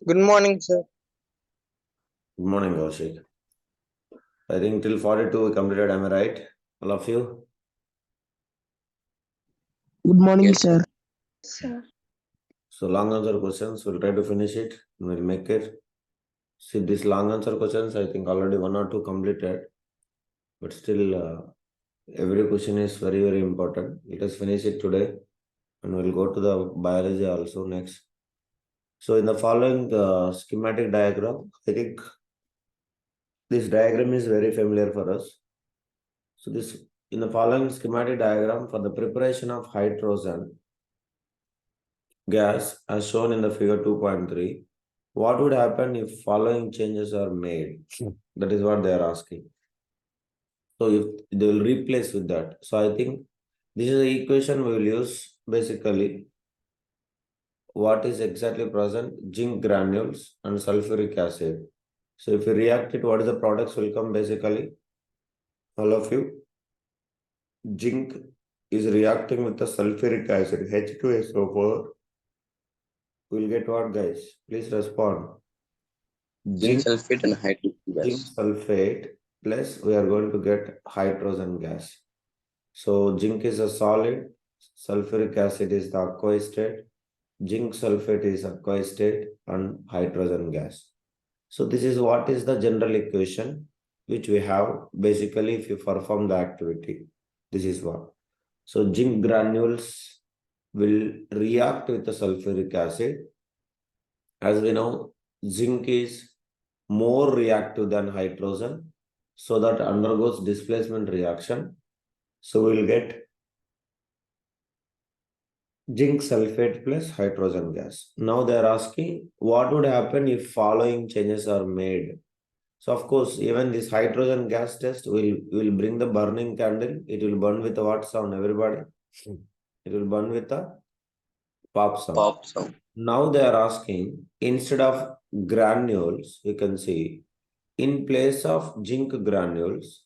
Good morning, sir. Good morning, Kaushik. I think till 42 we completed, am I right? All of you? Good morning, Yes, sir. Sir. So long answer questions, we'll try to finish it and we'll make it. See, these long answer questions, I think already one or two completed, but still every question is very, very important. Let us finish it today and we'll go to the biology also next. So in the following schematic diagram, I think this diagram is very familiar for us. So this in the following schematic diagram for the preparation of hydrogen gas as shown in the figure 2.3, what would happen if following changes are made? That is what they are asking. So if they will replace with that. So I think this is the equation we will use basically. What is exactly present? Zinc granules and sulfuric acid. So if you react it, what is the products will come basically? All of you. Zinc is reacting with the sulfuric acid, H2SO4. We'll get what, guys? Please respond. zinc sulfate and hydrogen Zinc gas. sulfate plus we are going to get hydrogen gas. So zinc is a solid, sulfuric acid is the aqueous state, zinc sulfate is aqueous state and hydrogen gas. So this is what is the general equation which we have basically if you perform the activity. This is what. So zinc granules will react with the sulfuric acid. As we know, zinc is more reactive than hydrogen, so that undergoes displacement reaction. So we'll get zinc sulfate plus hydrogen gas. Now they are asking what would happen if following changes are made. So of course, even this hydrogen gas test will bring the burning candle. It will burn with what sound, everybody? It will burn with a pop sound. Pop sound. Now they are asking, instead of granules, you can see, in place of zinc granules,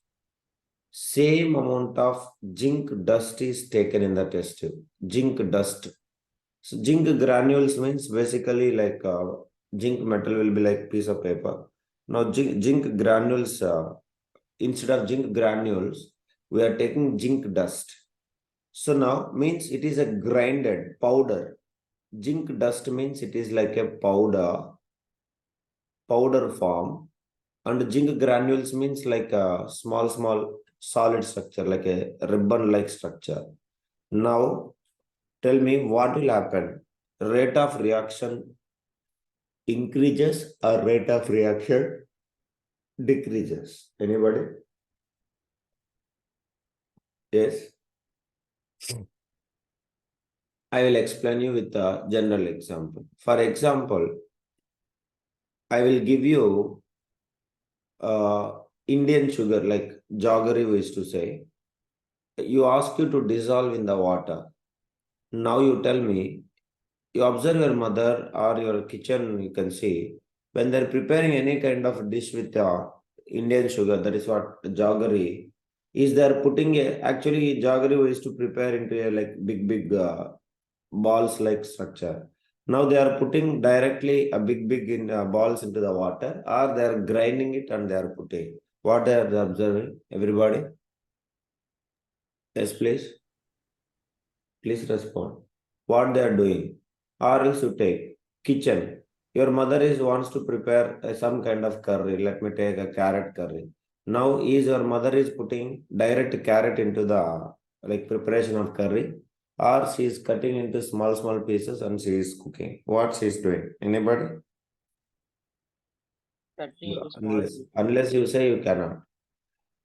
same amount of zinc dust is taken in the test tube. Zinc dust. So zinc granules means basically like zinc metal will be like piece of paper. Now zinc granules, instead of zinc granules, we are taking zinc dust. So now means it is a grinded powder. Zinc dust means it is like a powder form, and zinc granules means like a small solid structure, like a ribbon like structure. Now tell me what will happen. Rate of reaction increases or rate of reaction decreases? Anybody? Yes. I will explain you with a general example. For example, I will give you Indian sugar, like jaggery we used to say. You ask you to dissolve in the water. Now you tell me, you observe your mother or your kitchen, you can see, when they're preparing any kind of dish with Indian sugar, that is what jaggery is. They're putting actually jaggery we used to prepare into a like big balls like structure. Now they are putting directly a big in balls into the water, or they are grinding it and they are putting. What they are observing? Everybody? Yes, please. Please respond. What they are doing? Or else you take kitchen. Your mother is wants to prepare some kind of curry. Let me take a carrot curry. Now is your mother is putting direct carrot into the like preparation of curry, or she is cutting into small pieces and she is cooking. What she is doing? Anybody? Unless you say you cannot.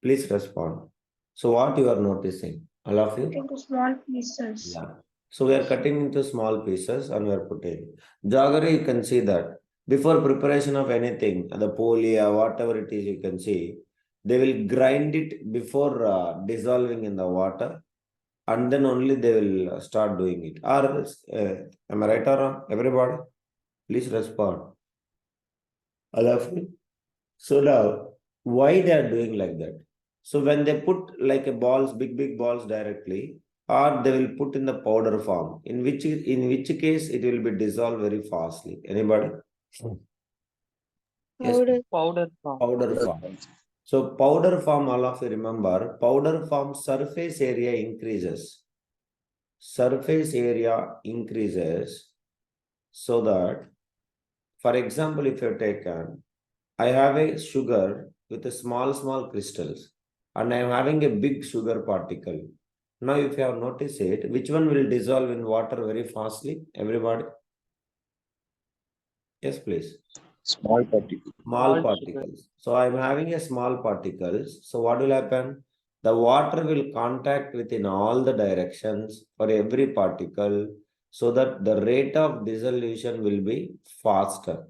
Please respond. So what you are noticing? All of you? Into small pieces. Yeah. So we are cutting into small pieces and we are putting. Jaggery, you can see that before preparation of anything, the polia, whatever it is, you can see, they will grind it before dissolving in the water, and then only they will start doing it. Or am I right or wrong? Everybody, please respond. All of you. So now, why they are doing like that? So when they put like a balls, big balls directly, or they will put in the powder form, in which case it will be dissolved very fastly. Anybody? Yes, Powder. Powder form. powder form. So powder form, all of you remember, powder form surface area increases. Surface area increases so that, for example, if you've taken, I have a sugar with a small crystals and I am having a big sugar particle. Now, if you have noticed it, which one will dissolve in water very fastly? Everybody? Yes, please. Small particle. Small Small particles. So I'm having a small particles. So what will happen? The water will contact within all the directions for every particle so that the rate of dissolution will be faster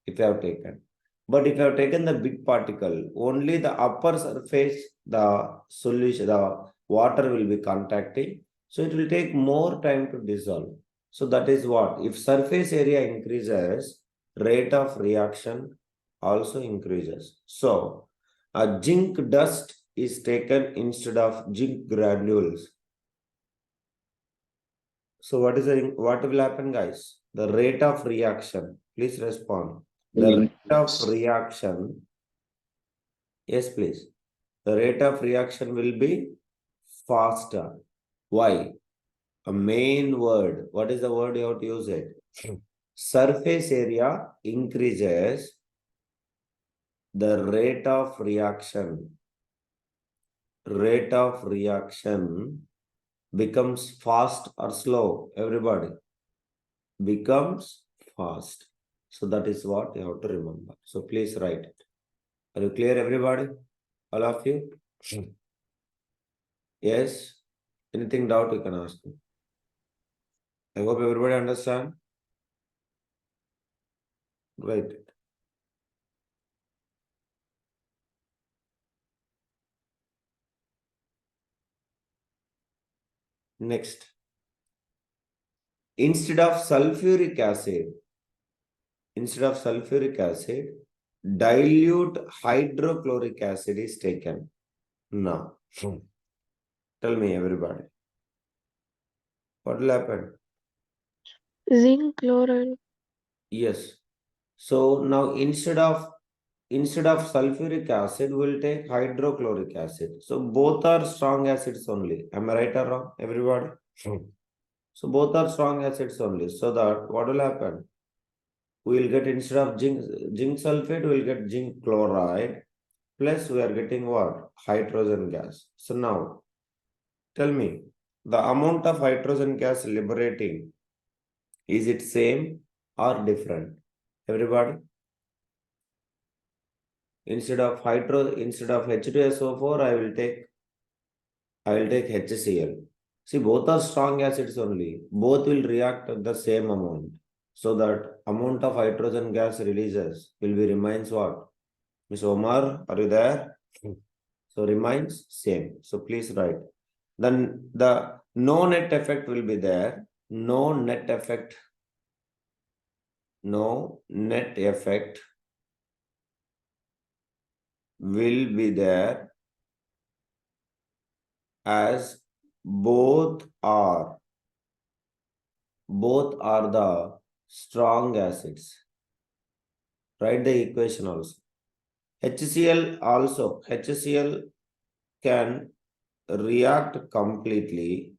if you have taken. But if you have taken the big particle, only the upper surface, the solution, the water will be contacting. So it will take more time to dissolve. So that is what, if surface area increases, rate of reaction also increases. So a zinc dust is taken instead of zinc granules. So what will happen, guys? The rate of reaction, please respond. The rate of reaction, yes, please. The rate of reaction will be faster. Why? A main word. What is the word you have to use it? Surface area increases, the rate of reaction becomes fast or slow. Everybody becomes fast. So that is what you have to remember. So please write it. Are you clear, everybody? All of you? Yes? Anything doubt you can ask me. I hope everybody understand. Right. Next. Instead of sulfuric acid, dilute hydrochloric acid is taken. Now, tell me, everybody, what will happen? Zinc chloride. Yes. So now instead of sulfuric acid, we'll take hydrochloric acid. So both are strong acids only. Am I right or wrong, everybody? So both are strong acids only. So that what will happen? We will get, instead of zinc sulfate, we will get zinc chloride. Plus we are getting what? Hydrogen gas. So now, tell me, the amount of hydrogen gas liberating, is it same or different? Everybody? Instead of H2SO4, I will take HCl. See, both are strong acids only. Both will react at the same amount. So that amount of hydrogen gas releases will be remains what? Ms. Omar, are you there? So remains same. So please write. Then the no net effect will be there. No net effect will be there as both are the strong acids. Write the equation also. HCl can react completely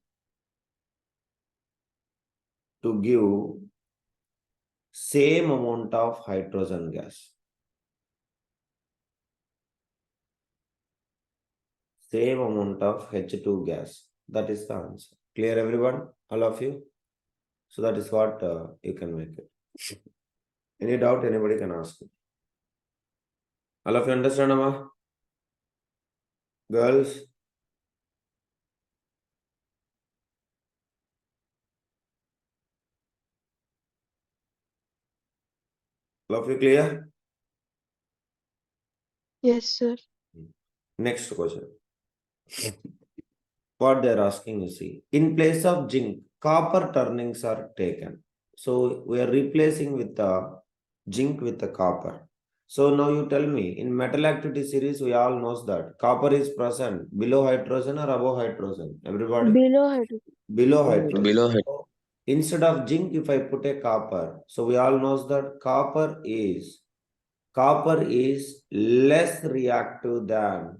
to give same amount of hydrogen gas. Same amount of H2 gas. That is the answer. Clear, everyone? All of you? So that is what you can make it. Any doubt, anybody can ask me. All of you understand, Amma? Girls? All of you clear? Yes, sir. Next question. What they are asking, you see, in place of zinc, copper turnings are taken. So we are replacing with the zinc with the copper. So now you tell me, in metal activity series, we all knows that copper is present below hydrogen or above hydrogen. Everybody? Below hydrogen. Below hydrogen. Below So Instead of zinc, if I put a copper, so we all knows that copper is less reactive than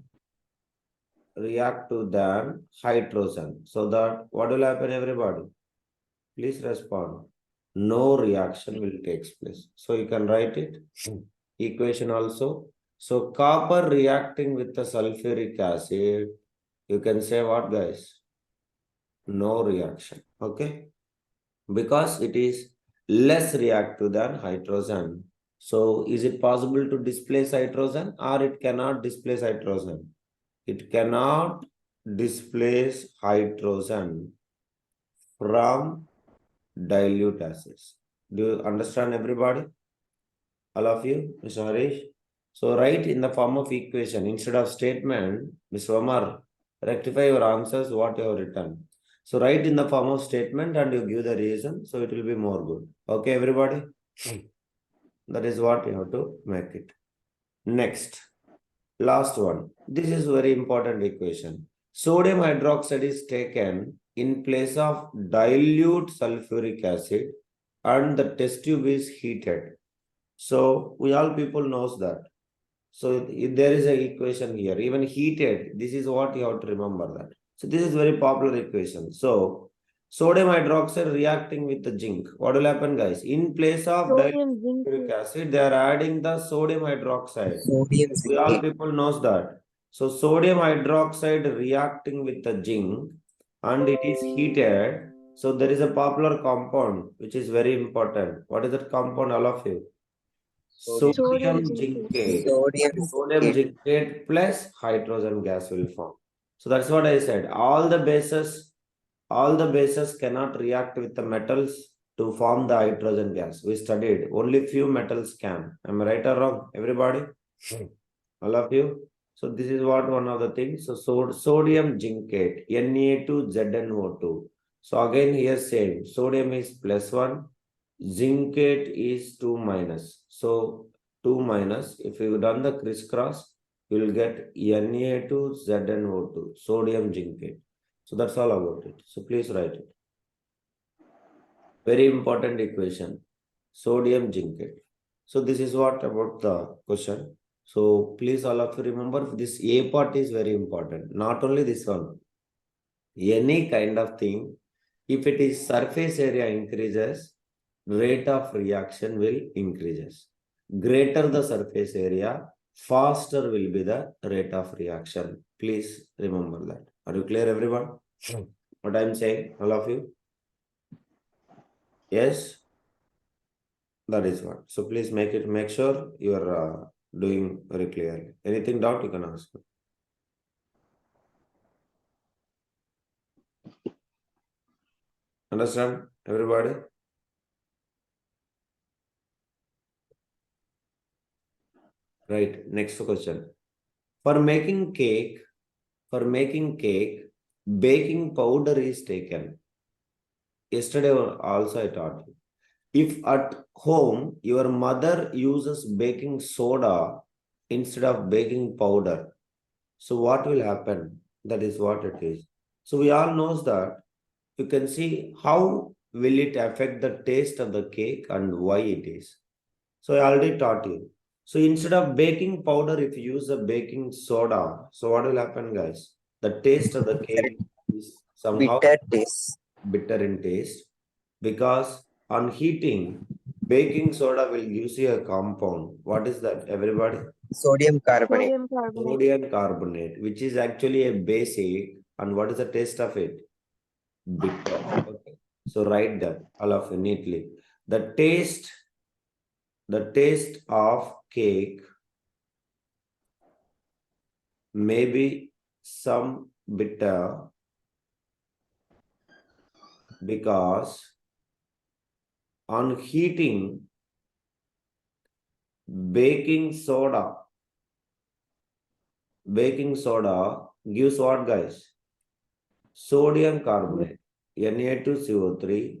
hydrogen. So that what will happen, everybody? Please respond. No reaction will take place. So you can write it. Equation also. So copper reacting with the sulfuric acid, you can say what, guys? No reaction. Okay. Because it is less reactive than hydrogen. So is it possible to displace hydrogen, or it cannot displace hydrogen? It cannot displace hydrogen from dilute acids. Do you understand, everybody? All of you, Mr. Harish? So write in the form of equation instead of statement. Mr. Omar, rectify your answers what you have written. So write in the form of statement and you give the reason, so it will be more good. Okay, everybody? That is what you have to make it. Next, last one. This is very important equation. Sodium hydroxide is taken in place of dilute sulfuric acid and the test tube is heated. So we all people knows that. So if there is an equation here, even heated, this is what you have to remember that. So this is very popular equation. So sodium hydroxide reacting with the zinc. What will happen, guys? In place of Sodium zinc. dilute acid, they are adding the sodium hydroxide. Sodium We all zinc. people knows that. So sodium hydroxide reacting with the zinc and it is heated. So there is a popular compound which is very important. What is that compound, all of you? Sodium zincate. Sodium zincate plus hydrogen gas will form. So that's what I said. All the bases cannot react with the metals to form the hydrogen gas. We studied only few metals can. Am I right or wrong, everybody? All of you. So this is what one of the things. So sodium zincate, Na2ZnO2. So again here same. Sodium is +1. Zincate is 2 minus. So 2 minus, if you done the crisscross, you will get Na2ZnO2, sodium zincate. So that's all about it. So please write it. Very important equation, sodium zincate. So this is what about the question. So please all of you remember this A part is very important. Not only this one, any kind of thing, if it is surface area increases, rate of reaction will increases. Greater the surface area, faster will be the rate of reaction. Please remember that. Are you clear, everyone? What I'm saying, all of you? Yes? That is what. So please make sure you are doing very clearly. Anything doubt you can ask. Understand, everybody? Right, next question. For making cake, baking powder is taken. Yesterday also I taught you. If at home your mother uses baking soda instead of baking powder, so what will happen? That is what it is. So we all knows that. You can see how will it affect the taste of the cake and why it is. So I already taught you. So instead of baking powder, if you use a baking soda, so what will happen, guys? The taste of the cake is somehow Bitter taste. bitter in taste, because on heating, baking soda will use you a compound. What is that, everybody? Sodium carbonate. Sodium carbonate. Sodium carbonate, which is actually a basic. And what is the taste of it? Bitter. Okay. So write that all of you neatly. The taste of cake may be some bitter because on heating, baking soda gives what, guys? Sodium carbonate, Na2CO3,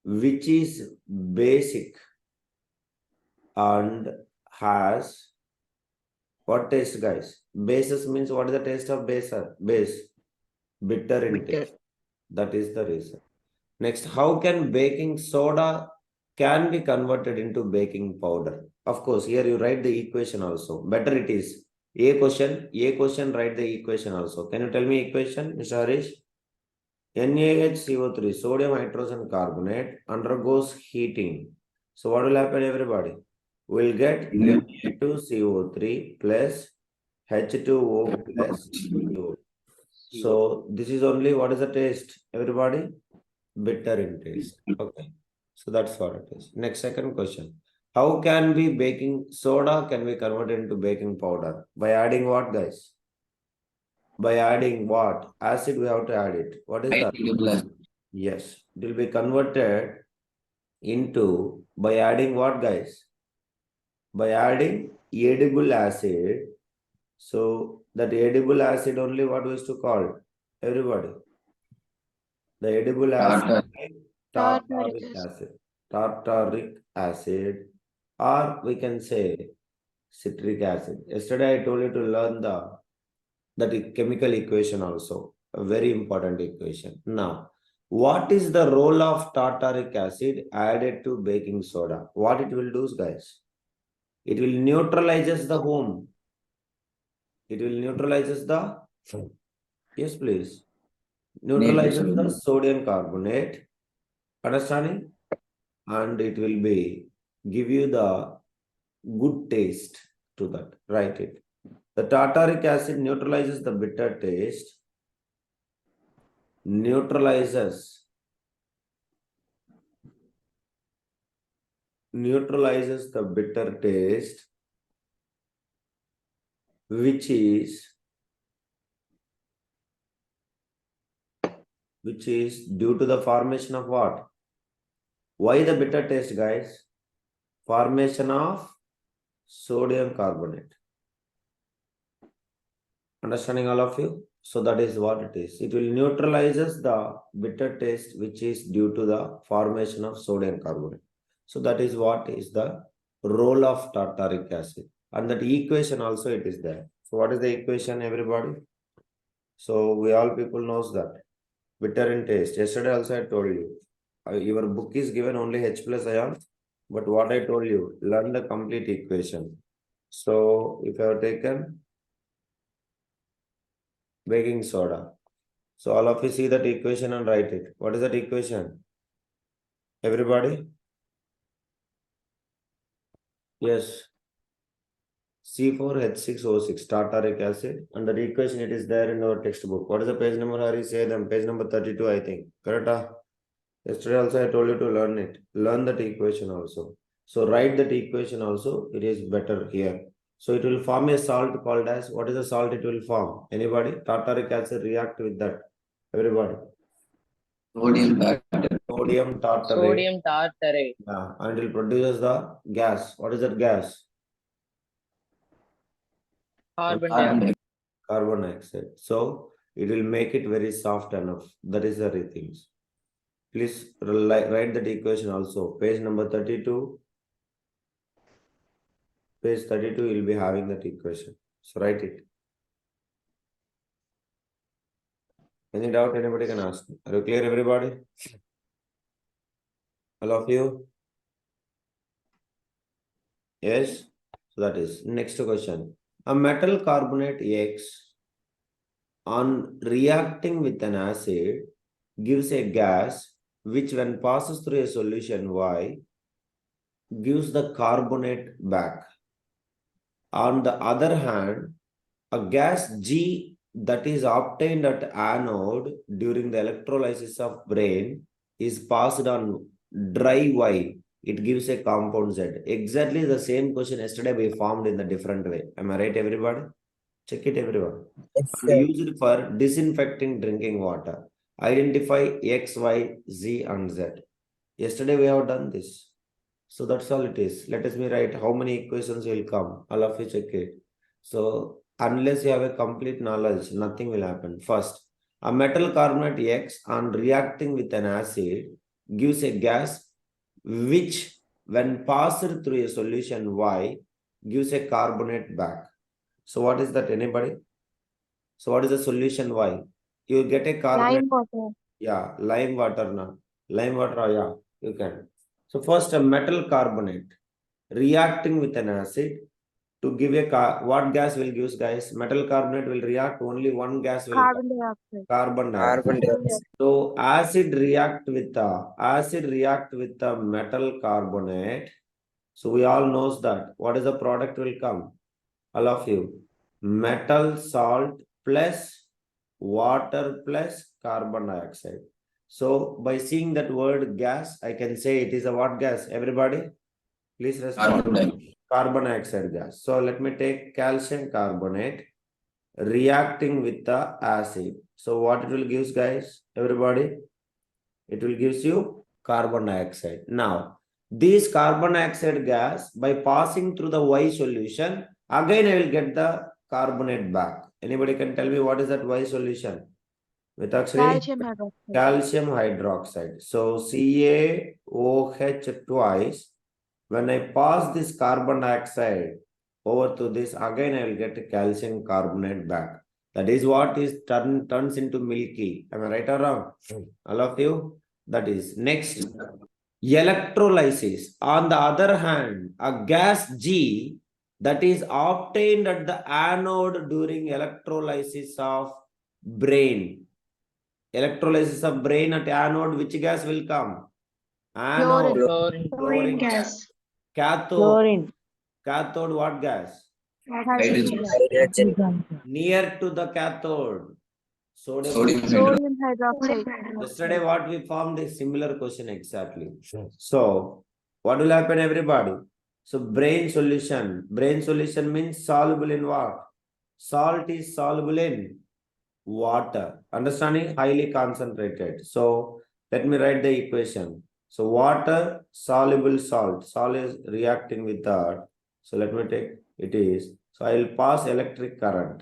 which is basic and has what taste, guys? Bases means what is the taste of base? Bitter in taste. That is the reason. Next, how can baking soda can be converted into baking powder? Of course, here you write the equation also. Better it is. A question, write the equation also. Can you tell me equation, Mr. Harish? NaHCO3, sodium hydrogen carbonate, undergoes heating. So what will happen, everybody? We'll get Na2CO3 plus H2O plus CO. So this is only, what is the taste, everybody? Bitter in taste. Okay. So that's what it is. Next, second question. How can we baking soda can be converted into baking powder? By adding what, guys? By adding what? Acid, we have to add it. What is that? Yes. It will be converted into, by adding what, guys? By adding edible acid. So that edible acid only what we used to call? Everybody. The edible acid, Tartaric tartaric acid. acid. Tartaric acid, or we can say citric acid. Yesterday I told you to learn that chemical equation also, a very important equation. Now, what is the role of tartaric acid added to baking soda? What it will do, guys? It will neutralizes the whom? It will neutralizes the, yes please, neutralizes the sodium carbonate, understanding? And it will be give you the good taste to that. Write it. The tartaric acid neutralizes the bitter taste, neutralizes the bitter taste, which is due to the formation of what? Why the bitter taste, guys? Formation of sodium carbonate. Understanding, all of you? So that is what it is. It will neutralizes the bitter taste, which is due to the formation of sodium carbonate. So that is what is the role of tartaric acid. And that equation also it is there. So what is the equation, everybody? So we all people knows that. Bitter in taste. Yesterday also I told you. Your book is given only H plus ion. But what I told you, learn the complete equation. So if you have taken baking soda. So all of you see that equation and write it. What is that equation? Everybody? Yes. C4H6O6 tartaric acid. And the equation it is there in our textbook. What is the page number, Hari? Say them. Page number 32, I think. Correct? Yesterday also I told you to learn it. Learn that equation also. So write that equation also. It is better here. So it will form a salt called as, what is the salt it will form? Anybody? Tartaric acid react with that. Everybody. Sodium tartarate. Sodium tartarate. Yeah, and it produces the gas. What is that gas? Carbon dioxide. Carbon dioxide. So it will make it very soft enough. That is the things. Please write that equation also. Page number 32. Page 32, you'll be having that equation. So write it. Any doubt anybody can ask me. Are you clear, everybody? All of you? Yes? So that is next question. A metal carbonate X on reacting with an acid gives a gas which when passes through a solution Y gives the carbonate back. On the other hand, a gas G that is obtained at anode during the electrolysis of brain is passed on dry Y. It gives a compound Z. Exactly the same question yesterday we formed in the different way. Am I right, everybody? Check it, everyone. Yes, And sir. use it for disinfecting drinking water. Identify X, Y, Z, and Z. Yesterday we have done this. So that's all it is. Let us me write how many equations will come. All of you check it. So unless you have a complete knowledge, nothing will happen. First, a metal carbonate X on reacting with an acid gives a gas which when passed through a solution Y gives a carbonate back. So what is that, anybody? So what is the solution Y? You get a carbonate. Lime water. Yeah, lime water now. Lime water, yeah, you can. So first a metal carbonate reacting with an acid to give a what gas will give, guys? Metal carbonate will react, only one gas will Carbon dioxide. carbon dioxide. Carbon dioxide. So acid react with the metal carbonate. So we all knows that. What is the product will come? All of you. Metal salt plus water plus carbon dioxide. So by seeing that word gas, I can say it is a what gas? Everybody, please respond. Carbon dioxide gas. So let me take calcium carbonate reacting with the acid. So what it will give, guys? Everybody, it will gives you carbon dioxide. Now, this carbon dioxide gas, by passing through the Y solution, again I will get the carbonate back. Anybody can tell me what is that Y solution? With Calcium hydroxide. calcium hydroxide. So CaOH twice. When I pass this carbon dioxide over to this, again I will get calcium carbonate back. That is what is turns into milky. Am I right or wrong? All of you? That is next. Electrolysis. On the other hand, a gas G that is obtained at the anode during electrolysis of brain. Electrolysis of brain at anode, which gas will come? Anode. Chlorine. Chlorine gas. Cathode. Chlorine. Cathode, what gas? Hydrogen gas. Hydrogen. Near to the cathode. Sodium hydroxide. Yesterday, what we formed is similar question exactly. So, what will happen, everybody? So, brain solution. Brain solution means soluble in what? Salt is soluble in water. Understanding? Highly concentrated. So, let me write the equation. So, water, soluble salt. Salt is reacting with that. So, let me take it is. So, I will pass electric current.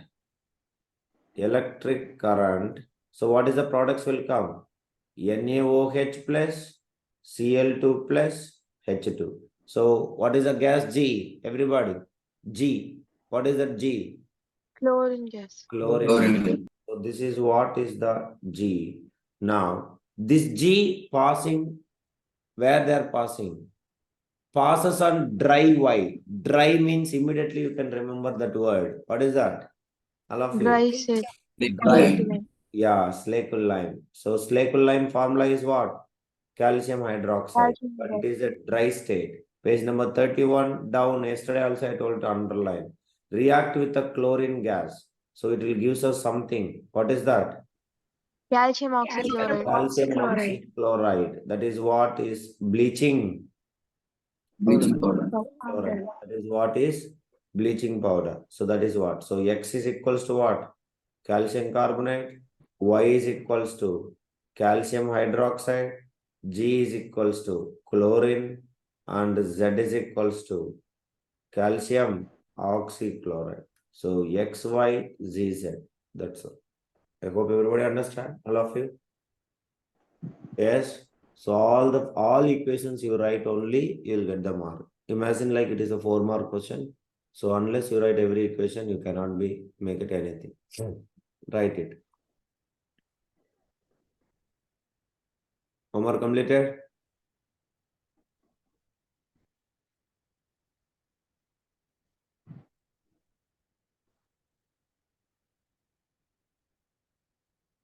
Electric current. So, what is the products will come? NaOH plus Cl2 plus H2. So, what is the gas G? Everybody. G. What is that G? Chlorine gas. Chlorine. So, this is what is the G. Now, this G passing, where they are passing? Passes on dry Y. Dry means immediately you can remember that word. What is that? All of you. Dry set. Yeah, Slackle lime. So Slackle lime formula is what? Calcium hydroxide. Calcium But it is a dry state. Page number 31 down. Yesterday also I told to underline. React with the chlorine gas. So it will give us something. What is that? Calcium oxychloride. Calcium oxychloride. That is what is bleaching. Powder. Chloride. That is what is bleaching powder. So that is what. So X is equals to what? Calcium carbonate. Y is equals to calcium hydroxide. G is equals to chlorine. And Z is equals to calcium oxychloride. So X, Y, Z, Z. That's all. I hope everybody understand. All of you. Yes. So all equations you write only, you'll get the mark. Imagine like it is a 4-mark question. So unless you write every equation, you cannot make it anything. Write it. Homework completed?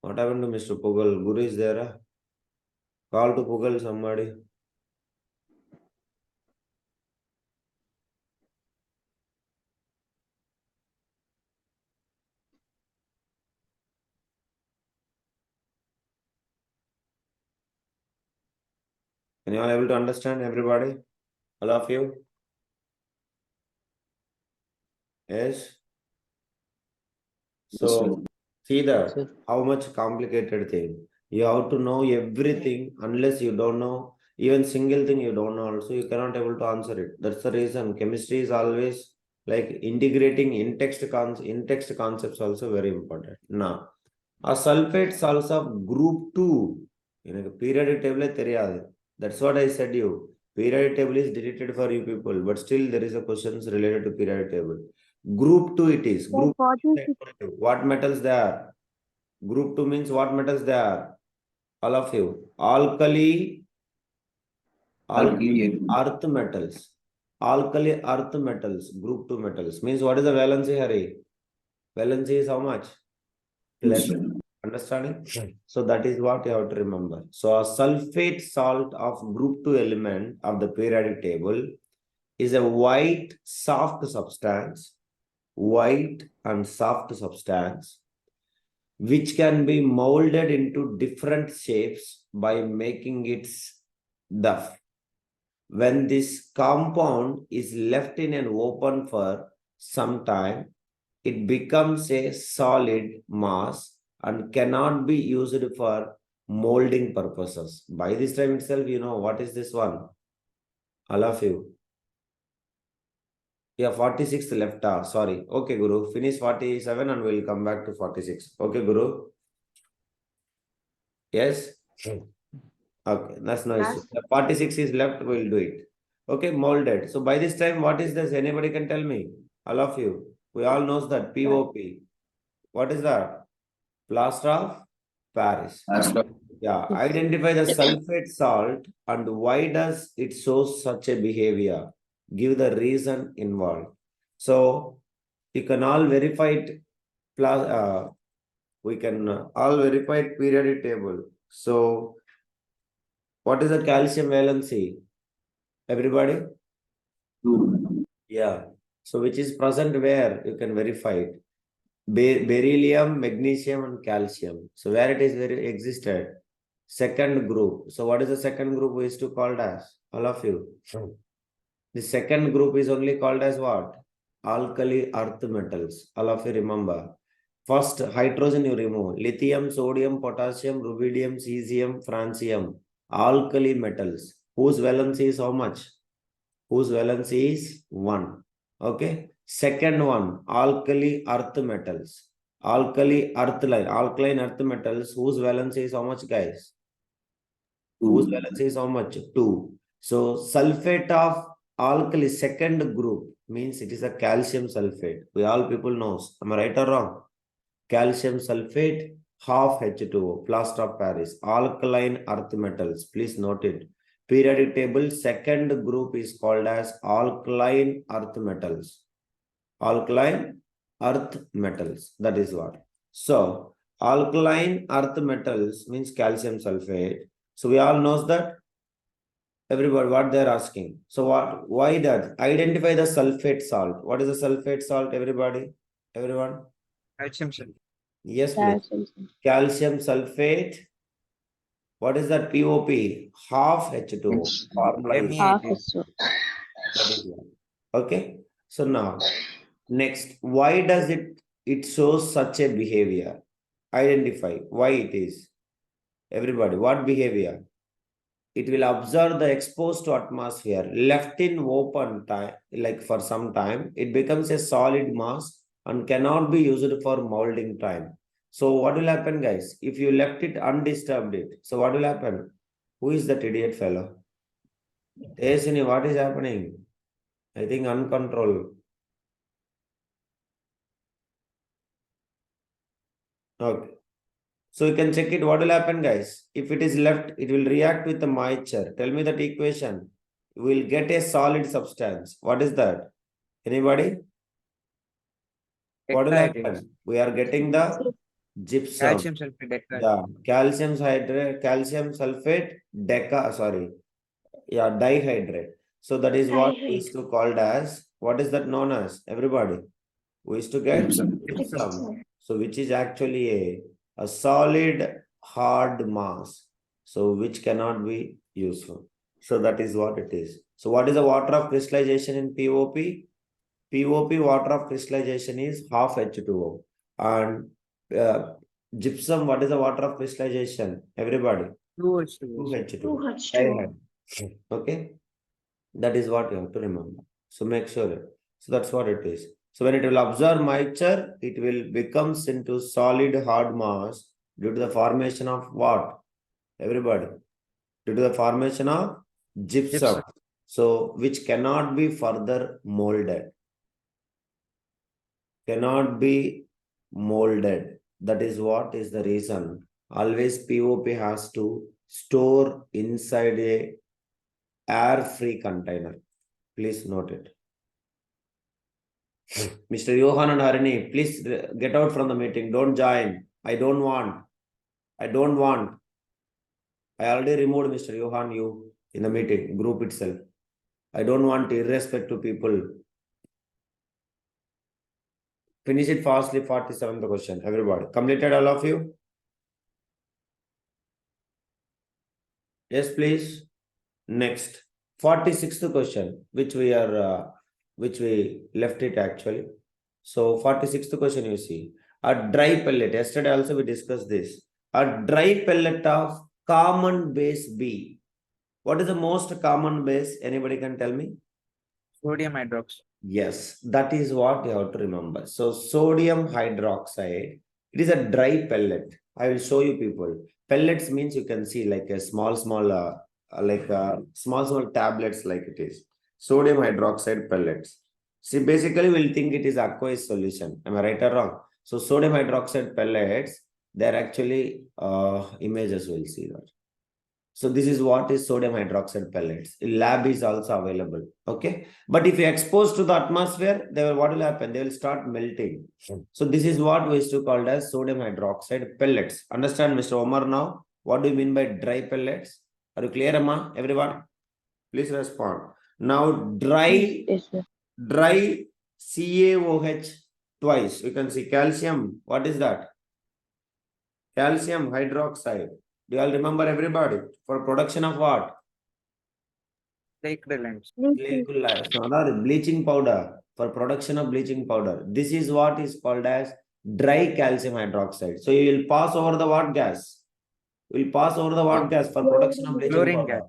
What happened to Mr. Pugal? Guru is there? Call to Pugal somebody. Can you all able to understand everybody? All of you? Yes? So, see that how much complicated thing. You have to know everything. Unless you don't know even single thing you don't know also, you cannot able to answer it. That's the reason chemistry is always like integrating in-text concepts also very important. Now, a sulfate salts of group 2. Periodic table. That's what I said you. Periodic table is deleted for you people, but still there is a questions related to periodic table. Group 2 it is. Group 2, what metals they are? Group 2 means what metals they are? All of you. Alkali earth metals. Alkali earth metals, group 2 metals. Means what is the valency, Hari? Valency is how much? Plus. Understanding? So that is what you have to remember. So a sulfate salt of group 2 element of the periodic table is a white soft substance, white and soft substance, which can be molded into different shapes by making its duff. When this compound is left in an open for some time, it becomes a solid mass and cannot be used for molding purposes. By this time itself, you know what is this one? All of you. Yeah, 46th left. Sorry. Okay, Guru. Finish 47 and we'll come back to 46. Okay, Guru. Yes? Okay, that's no issue. The 46 is left, we'll do it. Okay, molded. So by this time, what is this? Anybody can tell me? All of you. We all knows that POP. What is that? Plaster of Paris. Yeah, identify the sulfate salt and why does it show such a behavior? Give the reason involved. So you can all verify it. We can all verify it periodic table. So what is the calcium valency? Everybody? 2. Yeah. So which is present where? You can verify it. Beryllium, magnesium, and calcium. So where it is very existed? Second group. So what is the second group we used to called as? All of you. The second group is only called as what? Alkali earth metals. All of you remember. First hydrogen you remove. Lithium, sodium, potassium, rubidium, cesium, francium. Alkali metals. Whose valency is how much? Whose valency is 1. Okay. Second one, alkali earth metals. Alkali alkaline earth metals. Whose valency is how much, guys? Whose valency is how much? 2. So sulfate of alkali second group means it is a calcium sulfate. We all people knows. Am I right or wrong? Calcium sulfate, half H2O, plaster of Paris, alkaline earth metals. Please note it. Periodic table, second group is called as alkaline earth metals. Alkaline earth metals. That is what. So, alkaline earth metals means calcium sulfate. So, we all knows that. Everybody, what they're asking. So, why that? Identify the sulfate salt. What is the sulfate salt, everybody? Everyone? Calcium sulfate. Yes, please. Calcium sulfate. What is that? POP? Half H2O. Formula is Half MEHD. is so. that is one. Okay. So now, next, why does it shows such a behavior? Identify why it is. Everybody, what behavior? It will observe the exposed to atmosphere. Left in open time, like for some time, it becomes a solid mass and cannot be used for molding time. So what will happen, guys? If you left it undisturbed so what will happen? Who is that idiot fellow? Tesini, what is happening? I think uncontrolled. Okay. So you can check it. What will happen, guys? If it is left, it will react with the moisture. Tell me that equation. We will get a solid substance. What is that? Anybody? What will happen? We are getting the gypsum. Calcium sulfate. Yeah, calcium hydrate, calcium sulfate, dihydrate. So that is what we used to called as, what is that known as? Everybody, we used to get gypsum. So which is actually a solid hard mass. So which cannot be useful. So that is what it is. So what is the water of crystallization in POP? POP water of crystallization is half H2O. And gypsum, what is the water of crystallization? Everybody. 2H2. 2H2O. Okay. That is what you have to remember. So make sure. So that's what it is. So when it will absorb moisture, it will becomes into solid hard mass due to the formation of what? Everybody. Due to the formation of gypsum. So which cannot be further molded. Cannot be molded. That is what is the reason Always POP has to store inside a air-free container. Please note it. Mr. Johan and Harini, please get out from the meeting. Don't join. I don't want. I already removed Mr. Johan you in the meeting group itself. I don't want irrespective people. Finish it fastly. 47th question. Everybody completed, all of you? Yes, please. Next, 46th question, which we left it actually. So 46th question, you see a dry pellet. Yesterday also we discussed this. A dry pellet of common base B. What is the most common base? Anybody can tell me? Sodium hydroxide. Yes, that is what you have to remember. So sodium hydroxide, it is a dry pellet. I will show you people. Pellets means you can see like a small tablets like it is. Sodium hydroxide pellets. See, basically we'll think it is aqueous solution. Am I right or wrong? So sodium hydroxide pellets, they're actually images we'll see that. So this is what is sodium hydroxide pellets. In lab is also available. Okay. But if you expose to the atmosphere, what will happen? They will start melting. So this is what we used to call as sodium hydroxide pellets. Understand, Mr. Omar, now? What do you mean by dry pellets? Are you clear, Amma? Everyone? Please respond. Now, dry CaOH twice. You can see calcium. What is that? Calcium hydroxide. Do you all remember, everybody? For production of what? Bleaching powder. For production of bleaching powder. This is what is called as dry calcium hydroxide. So you will pass over the what gas? We will pass over the what gas for production of bleaching Chlorine powder? gas.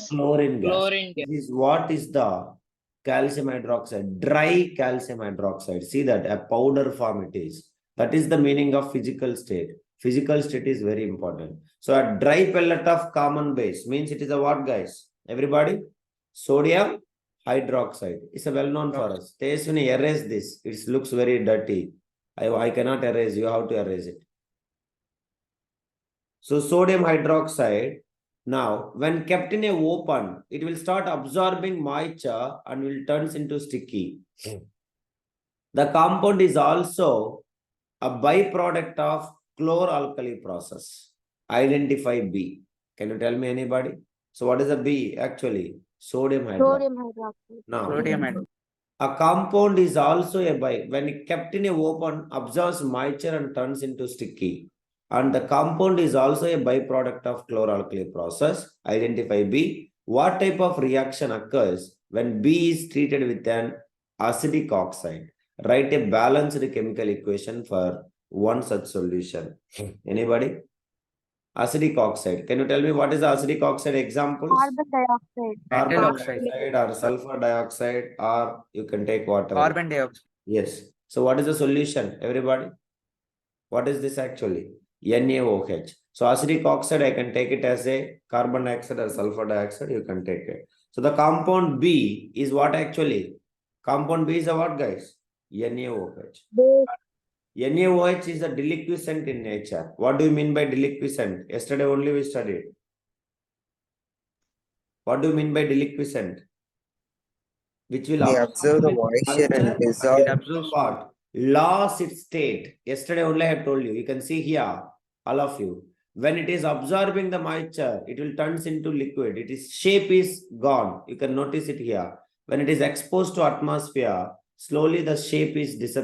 Chlorine gas. Chlorine gas. This is what is the calcium hydroxide, dry calcium hydroxide. See that a powder form it is. That is the meaning of physical state. Physical state is very important. So a dry pellet of common base means it is a what, guys? Everybody? Sodium hydroxide. It's a well known for us. Tejaswini, erase this. It looks very dirty. I cannot erase. You have to erase it. So sodium hydroxide. Now, when kept in a open, it will start absorbing moisture and will turn into sticky. The compound is also a byproduct of chloralkali process. Identify B. Can you tell me, anybody? So what is a B actually? Sodium hydroxide. Sodium hydroxide. Now, Sodium hydroxide. a compound is also a when it kept in a open, absorbs moisture and turns into sticky. And the compound is also a byproduct of chloralkali process. Identify B. What type of reaction occurs when B is treated with an acidic oxide? Write a balanced chemical equation for one such solution. Anybody? Acidic oxide. Can you tell me what is the acidic oxide examples? Carbon dioxide. Carbon Dioxide. dioxide or sulfur dioxide, or you can take whatever. Carbon dioxide. Yes. So what is the solution, everybody? What is this actually? NaOH. So acidic oxide, I can take it as a carbon dioxide or sulfur dioxide, you can take it. So the compound B is what actually? Compound B is a what, guys? NaOH. NaOH is a deliquescent in nature. What do you mean by deliquescent? Yesterday only we studied. What do you mean by deliquescent? Which will observe the moisture and dissolve. It absorbs what? Loss its state. Yesterday only I have told you. You can see here, all of you. When it is absorbing the moisture, it will turn into liquid. Its shape is gone. You can notice it here. When it is exposed to atmosphere, slowly the shape is disappearing.